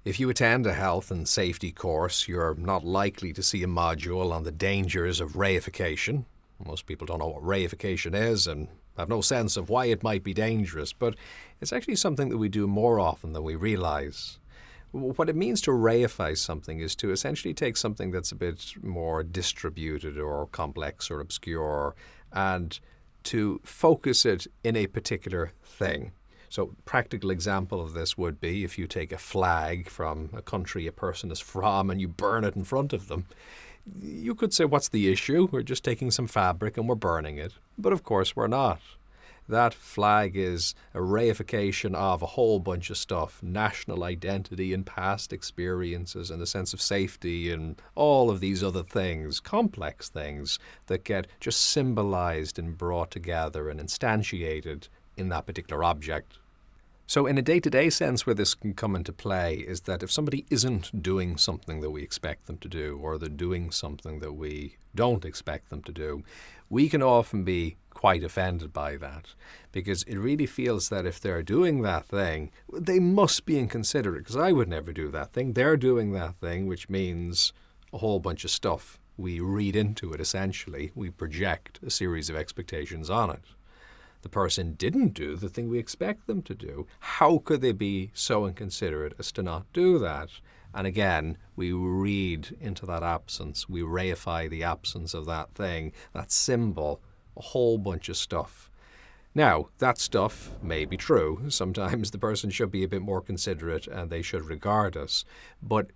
If you attend a health and safety course, you're not likely to see a module on the dangers of reification. Most people don't know what reification is and have no sense of why it might be dangerous, but it's actually something that we do more often than we realize. What it means to reify something is to essentially take something that's a bit more distributed or complex or obscure and to focus it in a particular thing. So a practical example of this would be if you take a flag from a country a person is from and you burn it in front of them. You could say, what's the issue? We're just taking some fabric and we're burning it. But of course we're not. That flag is a reification of a whole bunch of stuff, national identity and past experiences and a sense of safety and all of these other things, complex things that get just symbolized and brought together and instantiated in that particular object. So in a day-to-day sense where this can come into play is that if somebody isn't doing something that we expect them to do, or they're doing something that we don't expect them to do, we can often be quite offended by that, because it really feels that if they're doing that thing, they must be inconsiderate, because I would never do that thing. They're doing that thing, which means a whole bunch of stuff. We read into it, essentially. We project a series of expectations on it. The person didn't do the thing we expect them to do. How could they be so inconsiderate as to not do that? And again, we read into that absence. We reify the absence of that thing, that symbol, a whole bunch of stuff. Now, that stuff may be true. Sometimes the person should be a bit more considerate and they should regard us. But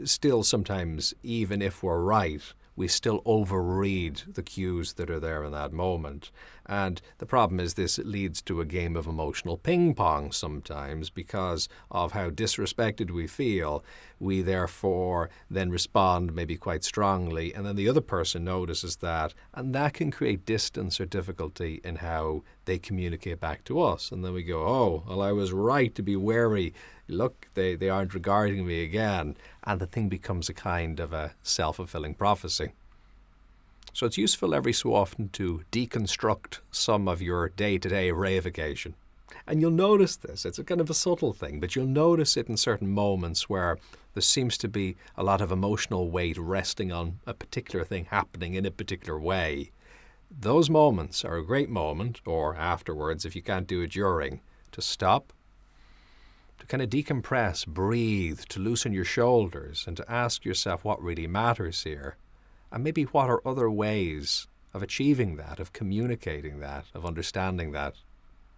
still, sometimes, even if we're right, we still overread the cues that are there in that moment. And the problem is this leads to a game of emotional ping pong sometimes because of how disrespected we feel. We therefore then respond maybe quite strongly, and then the other person notices that, and that can create distance or difficulty in how they communicate back to us. And then we go, oh, well, I was right to be wary. Look, they aren't regarding me again. And the thing becomes a kind of a self-fulfilling prophecy. So it's useful every so often to deconstruct some of your day-to-day reification. And you'll notice this. It's a kind of a subtle thing, but you'll notice it in certain moments where there seems to be a lot of emotional weight resting on a particular thing happening in a particular way. Those moments are a great moment, or afterwards if you can't do it during, to stop, to kind of decompress, breathe, to loosen your shoulders, and to ask yourself what really matters here. And maybe what are other ways of achieving that, of communicating that, of understanding that.